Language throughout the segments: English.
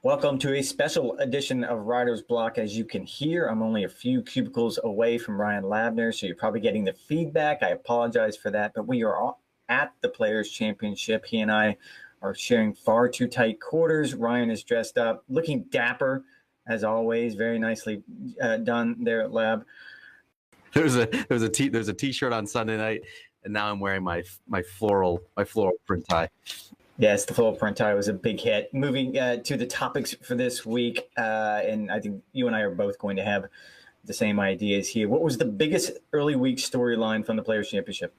Welcome to a special edition of Writer's Block. As you can hear, I'm only a few cubicles away from Ryan LAVNER, so you're probably getting the feedback. I apologize for that, but we are all at the Players' Championship. He and I are sharing far too tight quarters. Ryan is dressed up, looking dapper, as always. Very nicely done there at Lab. There's a t-shirt on Sunday night, and now I'm wearing my floral print tie. Yes, the floral print tie was a big hit. Moving to the topics for this week, and I think you and I are both going to have the same ideas here. What was the biggest early week storyline from the Players' Championship?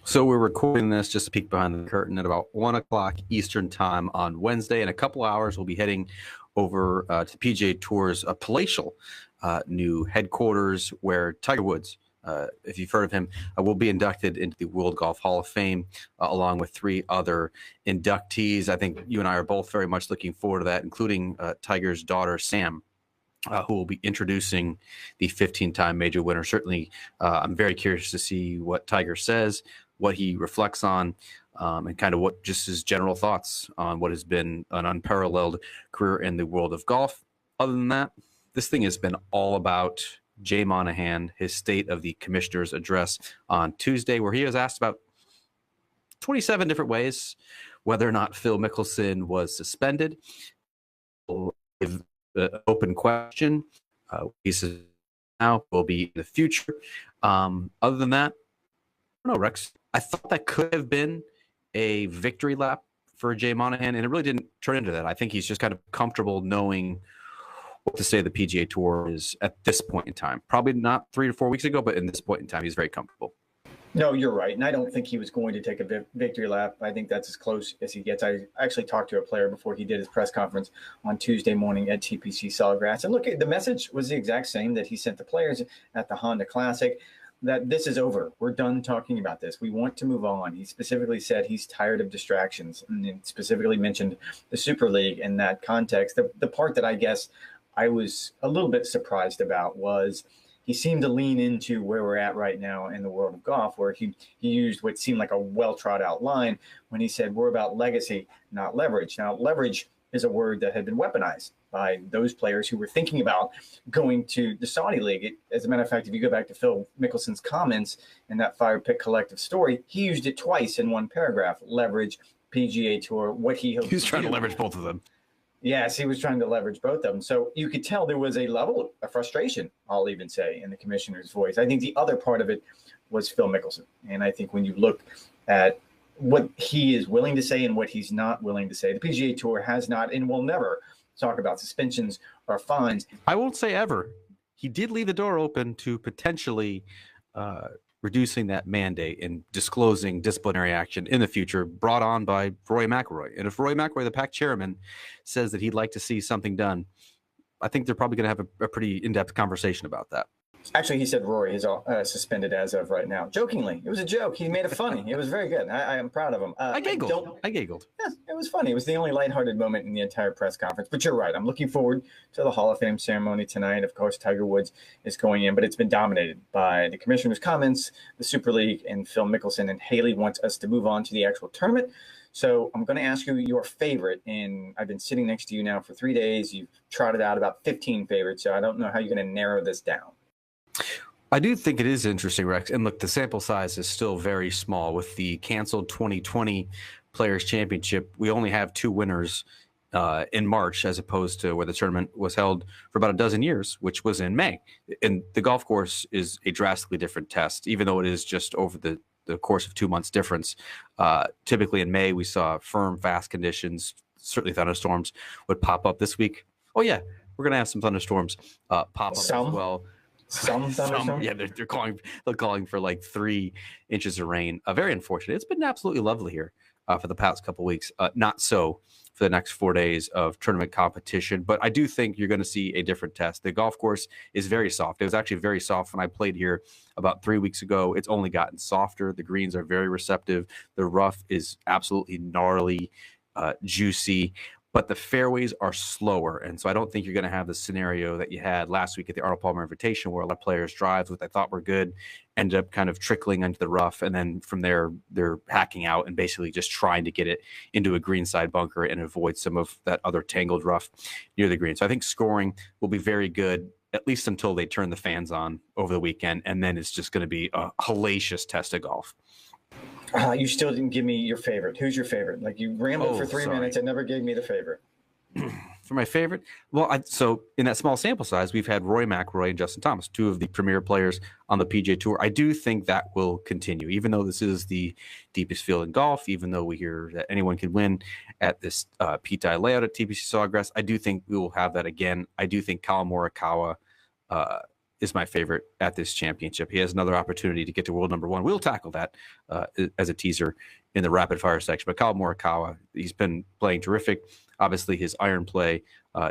So we're recording this just a peek behind the curtain at about 1 o'clock Eastern time on Wednesday. In a couple hours, we'll be heading over to PGA Tour's palatial new headquarters where Tiger Woods, if you've heard of him, will be inducted into the World Golf Hall of Fame along with 3 other inductees. I think you and I are both very much looking forward to that, including Tiger's daughter, Sam, who will be introducing the 15-time major winner. Certainly, I'm very curious to see what Tiger says, what he reflects on, and kind of what just his general thoughts on what has been an unparalleled career in the world of golf. Other than that, this thing has been all about Jay Monahan, his State of the Commissioner's address on Tuesday, where he was asked about 27 different ways whether or not Phil Mickelson was suspended. Open question. He says now will be in the future. Other than that, I don't know, Rex. I thought that could have been a victory lap for Jay Monahan, and it really didn't turn into that. I think he's just kind of comfortable knowing what to say the PGA Tour is at this point in time. Probably not 3 to 4 weeks ago, but in this point in time, he's very comfortable. No, you're right. And I don't think he was going to take a victory lap. I think that's as close as he gets. I actually talked to a player before he did his press conference on Tuesday morning at TPC SAWGRASS. And look, the message was the exact same that he sent the players at the Honda Classic, that this is over. We're done talking about this. We want to move on. He specifically said he's tired of distractions, and specifically mentioned the Super League in that context. The part that I guess I was a little bit surprised about was he seemed to lean into where we're at right now in the world of golf, where he used what seemed like a well-trod-out line when he said, we're about legacy, not leverage. Now, leverage is a word that had been weaponized by those players who were thinking about going to the Saudi League. As a matter of fact, if you go back to Phil Mickelson's comments in that Fire Pit Collective story, he used it twice in one paragraph: leverage, PGA Tour, what he hoped. He's trying to leverage both of them. Yes, he was trying to leverage both of them. So you could tell there was a level of frustration, I'll even say, in the commissioner's voice. I think the other part of it was Phil Mickelson. And I think when you look at what he is willing to say and what he's not willing to say, the PGA Tour has not and will never talk about suspensions or fines. I won't say ever. He did leave the door open to potentially reducing that mandate and disclosing disciplinary action in the future brought on by Rory McIlroy. And if Rory McIlroy, the PAC chairman, says that he'd like to see something done, I think they're probably going to have a pretty in-depth conversation about that. Actually, he said Rory is suspended as of right now. Jokingly. It was a joke. He made it funny. It was very good. I am proud of him. I giggled. Yeah, it was funny. It was the only lighthearted moment in the entire press conference. But you're right. I'm looking forward to the Hall of Fame ceremony tonight. Of course, Tiger Woods is going in, but it's been dominated by the commissioner's comments, the Super League, and Phil Mickelson. And Haley wants us to move on to the actual tournament. So I'm going to ask you your favorite, and I've been sitting next to you now for 3 days. You've trotted out about 15 favorites, so I don't know how you're going to narrow this down. I do think it is interesting, Rex. And look, the sample size is still very small. With the canceled 2020 Players' Championship, we only have 2 winners in March, as opposed to where the tournament was held for about a dozen years, which was in May. And the golf course is a drastically different test, even though it is just over the course of 2 months difference. Typically in May, we saw firm, fast conditions. Certainly thunderstorms would pop up this week. Oh, yeah, we're going to have some thunderstorms pop up as well. Some thunderstorms? Yeah, they're calling for like 3 inches of rain. Very unfortunate. It's been absolutely lovely here for the past couple of weeks. Not so for the next 4 days of tournament competition, but I do think you're going to see a different test. The golf course is very soft. It was actually very soft when I played here about 3 weeks ago. It's only gotten softer. The greens are very receptive. The rough is absolutely gnarly, juicy. but the fairways are slower. And so I don't think you're going to have the scenario that you had last week at the Arnold Palmer Invitational, where a lot of players drives what they thought were good, ended up kind of trickling into the rough. And then from there, they're hacking out and basically just trying to get it into a greenside bunker and avoid some of that other tangled rough near the green. So I think scoring will be very good, at least until they turn the fans on over the weekend. And then it's just going to be a hellacious test of golf. You still didn't give me your favorite. Who's your favorite? Like, you rambled for 3 minutes and never gave me the favorite. For my favorite, well, so in that small sample size, we've had Rory McIlroy and Justin Thomas, two of the premier players on the PGA Tour. I do think that will continue, even though this is the deepest field in golf, even though we hear that anyone can win at this P-tie layout at TPC Sawgrass. I do think we will have that again. I do think Collin Morikawa is my favorite at this championship. He has another opportunity to get to world number one. We'll tackle that as a teaser in the rapid fire section. But Collin Morikawa, he's been playing terrific. Obviously, his iron play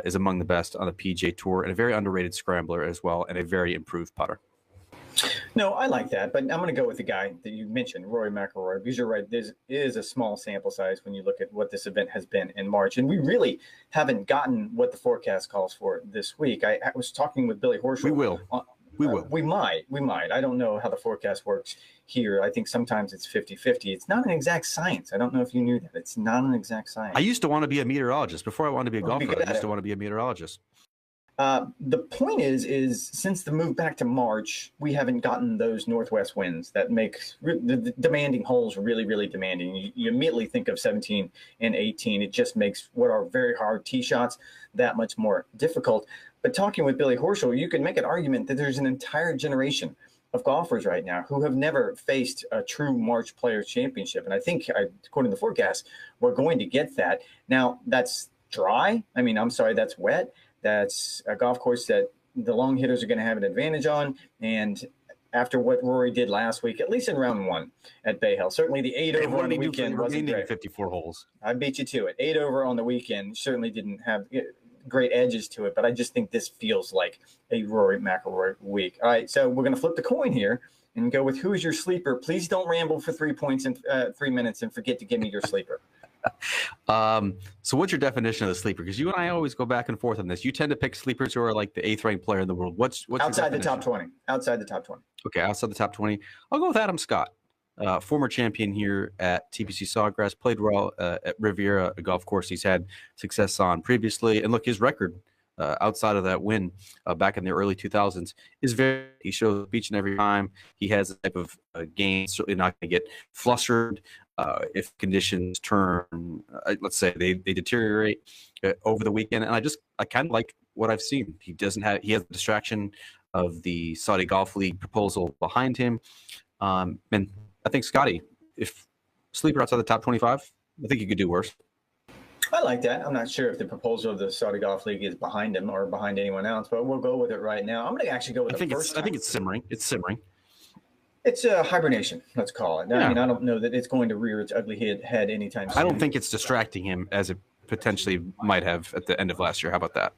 is among the best on the PGA Tour, and a very underrated scrambler as well, and a very improved putter. No, I like that, but I'm going to go with the guy that you mentioned, Rory McIlroy, because you're right. This is a small sample size when you look at what this event has been in March, and we really haven't gotten what the forecast calls for this week. I was talking with Billy Horschel. We will. We might. I don't know how the forecast works here. I think sometimes it's 50-50. It's not an exact science. I don't know if you knew that. It's not an exact science. I used to want to be a meteorologist. Before I wanted to be a golfer, I used to want to be a meteorologist. The point is since the move back to March, we haven't gotten those northwest winds that make the demanding holes really, really demanding. You immediately think of 17 and 18. It just makes what are very hard tee shots that much more difficult. But talking with Billy Horschel, you can make an argument that there's an entire generation of golfers right now who have never faced a true March Players Championship. And I think, according to the forecast, we're going to get that. Now, that's dry. I mean, I'm sorry, that's wet. That's a golf course that the long hitters are going to have an advantage on. And after what Rory did last week, at least in round one at Bay Hill, certainly the 8 over on the weekend wasn't great. 54 holes. I beat you to it. 8 over on the weekend certainly didn't have great edges to it, but I just think this feels like a Rory McIlroy week. All right, so we're going to flip the coin here and go with who's your sleeper. Please don't ramble for 3 points in 3 minutes and forget to give me your sleeper. So what's your definition of the sleeper? Because you and I always go back and forth on this. You tend to pick sleepers who are like the 8th ranked player in the world. What's outside the top 20? Outside the top 20. Okay, outside the top 20. I'll go with Adam Scott, former champion here at TPC Sawgrass, played well at Riviera, a golf course he's had success on previously. And look, his record outside of that win back in the early 2000s is very, he shows up each and every time. He has a type of game, certainly not going to get flustered if conditions turn, let's say they deteriorate over the weekend. And I kind of like what I've seen. He has the distraction of the Saudi Golf League proposal behind him. And I think Scotty, if sleeper outside the top 25, I think you could do worse. I like that. I'm not sure if the proposal of the Saudi Golf League is behind him or behind anyone else, but we'll go with it right now. I'm going to actually go with the first. I think it's simmering. It's simmering. It's a hibernation, let's call it. Yeah. I mean, I don't know that it's going to rear its ugly head anytime soon. I don't think it's distracting him as it potentially might have at the end of last year. How about that?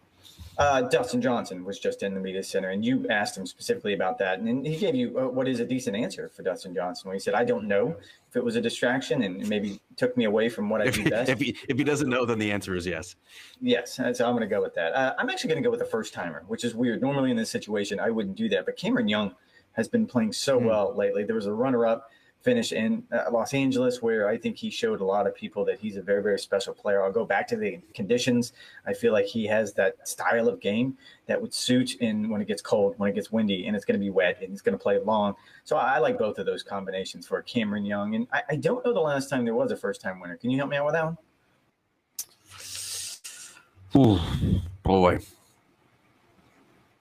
Dustin Johnson was just in the media center, and you asked him specifically about that, and he gave you what is a decent answer for Dustin Johnson. When he said, "I don't know if it was a distraction, and maybe took me away from what I do best." If he doesn't know, then the answer is yes. Yes, so I'm going to go with that. I'm actually going to go with a first timer, which is weird. Normally in this situation, I wouldn't do that, but Cameron Young has been playing so well lately. There was a runner-up finish in Los Angeles where I think he showed a lot of people that he's a very, very special player. I'll go back to the conditions. I feel like he has that style of game that would suit in when it gets cold, when it gets windy, and it's going to be wet, and he's going to play long. So I like both of those combinations for Cameron Young. And I don't know the last time there was a first-time winner. Can you help me out with that one? Ooh, boy.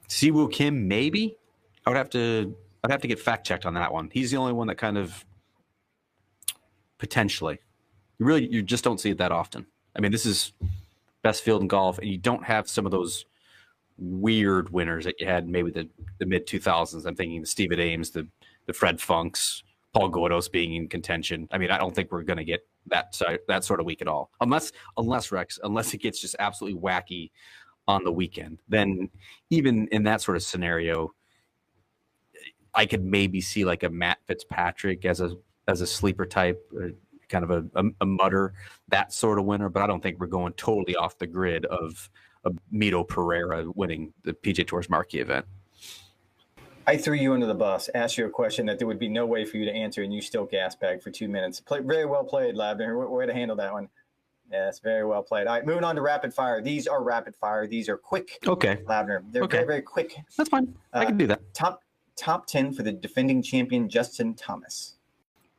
Siwoo Kim, maybe? I'd have to get fact-checked on that one. He's the only one that kind of potentially. You just don't see it that often. I mean, this is best field in golf, and you don't have some of those weird winners that you had maybe the mid-2000s. I'm thinking the Stephen Ames, the Fred Funks, Paul Godos being in contention. I mean, I don't think we're going to get that sort of week at all. Unless it gets just absolutely wacky on the weekend. Then even in that sort of scenario, I could maybe see like a Matt Fitzpatrick as a sleeper type, kind of a mutter, that sort of winner. But I don't think we're going totally off the grid of Mito Pereira winning the PGA Tour's marquee event. I threw you under the bus, asked you a question that there would be no way for you to answer, and you still gas-bagged for 2 minutes. Very well played, LAVNER. Way to handle that one. Yes, very well played. All right, moving on to rapid fire. These are rapid fire. These are quick. Okay. LAVNER. They're very, very quick. That's fine. I can do that. Top 10 for the defending champion, Justin Thomas.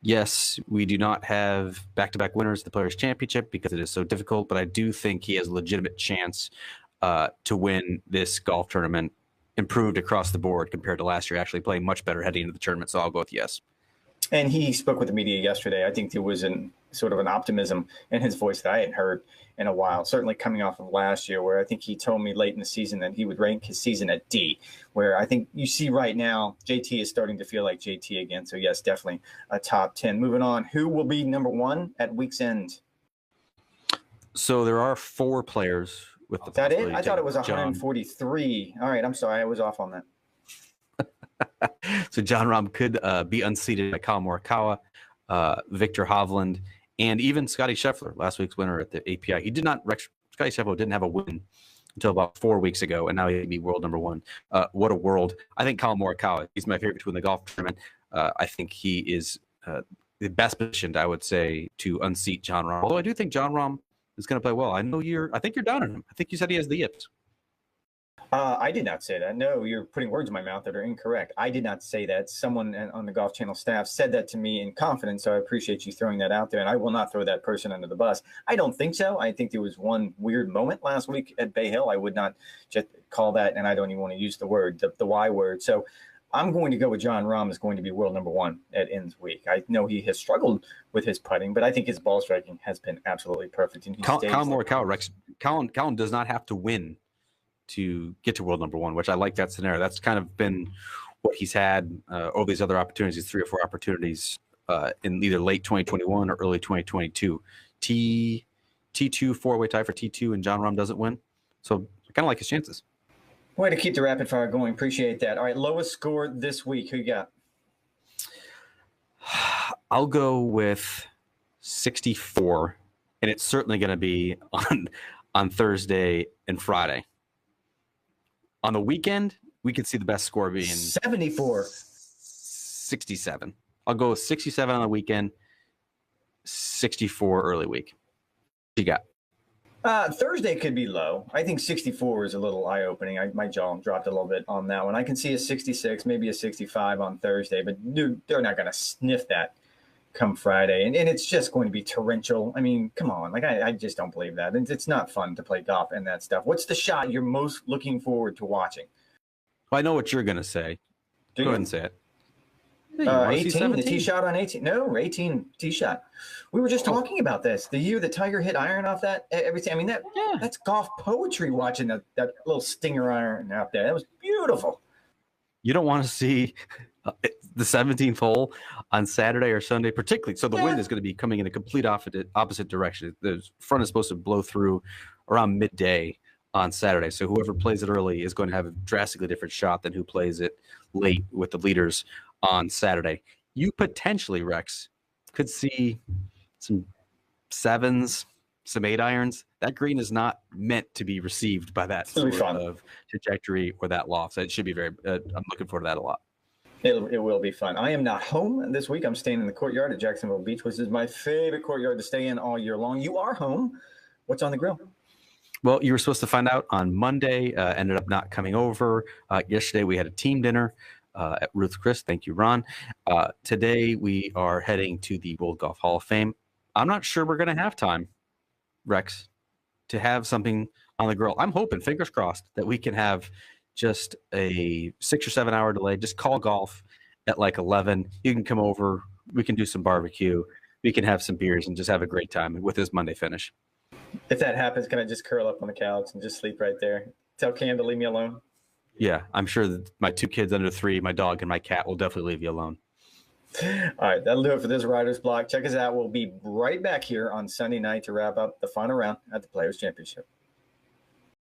Yes, we do not have back-to-back winners of the Players' Championship because it is so difficult, but I do think he has a legitimate chance to win this golf tournament, improved across the board compared to last year, actually playing much better heading into the tournament, so I'll go with yes. And he spoke with the media yesterday. I think there was sort of an optimism in his voice that I hadn't heard in a while, certainly coming off of last year, where I think he told me late in the season that he would rank his season at D, where I think you see right now JT is starting to feel like JT again. So, yes, definitely a top 10. Moving on, who will be number one at week's end? So there are 4 players with the. Is that it? I thought it was 143. All right, I'm sorry. I was off on that. So Jon Rahm could be unseated by Collin Morikawa, Victor Hovland, and even Scottie Scheffler, last week's winner at the API. Scottie Scheffler didn't have a win until about 4 weeks ago, and now he'd be world number one. What a world. I think Collin Morikawa, he's my favorite to win the golf tournament. I think he is the best positioned, I would say, to unseat Jon Rahm. Although I do think Jon Rahm is going to play well. I think you're down on him. I think you said he has the yips. I did not say that. No, you're putting words in my mouth that are incorrect. I did not say that. Someone on the Golf Channel staff said that to me in confidence, so I appreciate you throwing that out there, and I will not throw that person under the bus. I don't think so. I think there was one weird moment last week at Bay Hill. I would not just call that, and I don't even want to use the word, the Y word. So I'm going to go with Jon Rahm is going to be world number one at ends week. I know he has struggled with his putting, but I think his ball striking has been absolutely perfect. And Collin Morikawa, Rex, Collin does not have to win to get to world number one, which I like that scenario. That's kind of been what he's had over these other opportunities, 3 or 4 opportunities in either late 2021 or early 2022. T2 4-way tie for T2, and Jon Rahm doesn't win. So I kind of like his chances. Way to keep the rapid fire going. Appreciate that. All right, lowest score this week. Who you got? I'll go with 64, and it's certainly going to be on Thursday and Friday. On the weekend, we could see the best score being 74. 67. I'll go with 67 on the weekend, 64 early week. What you got? Thursday could be low. I think 64 is a little eye-opening. My jaw dropped a little bit on that one. I can see a 66, maybe a 65 on Thursday, but they're not going to sniff that come Friday. And it's just going to be torrential. I mean, come on. Like, I just don't believe that. It's not fun to play golf and that stuff. What's the shot you're most looking forward to watching? Well, I know what you're going to say. Go ahead and say it. Yeah, 18, the tee shot on 18. No, 18 tee shot. We were just talking about this. The year that Tiger hit iron off that, everything. I mean, that's golf poetry watching that little stinger iron out there. That was beautiful. You don't want to see the 17th hole on Saturday or Sunday, particularly. So the wind is going to be coming in a complete opposite direction. The front is supposed to blow through around midday on Saturday. So whoever plays it early is going to have a drastically different shot than who plays it late with the leaders on Saturday. You potentially, Rex, could see some 7s, some 8 irons. That green is not meant to be received by that sort of trajectory or that loft. So it should be very I'm looking forward to that a lot. It will be fun. I am not home this week. I'm staying in the courtyard at Jacksonville Beach, which is my favorite courtyard to stay in all year long. You are home. What's on the grill? Well, you were supposed to find out on Monday, ended up not coming over. Yesterday we had a team dinner at Ruth's Chris. Thank you, Ron. Today we are heading to the World Golf Hall of Fame. I'm not sure we're going to have time, Rex, to have something on the grill. I'm hoping, fingers crossed, that we can have just a 6 or 7 hour delay. Just call golf at like 11. You can come over. We can do some barbecue. We can have some beers and just have a great time with this Monday finish. If that happens, can I just curl up on the couch and just sleep right there? Tell Cam to leave me alone. Yeah, I'm sure that my 2 kids under 3, my dog and my cat will definitely leave you alone. All right, that'll do it for this Writer's Block. Check us out. We'll be right back here on Sunday night to wrap up the final round at the Players' Championship.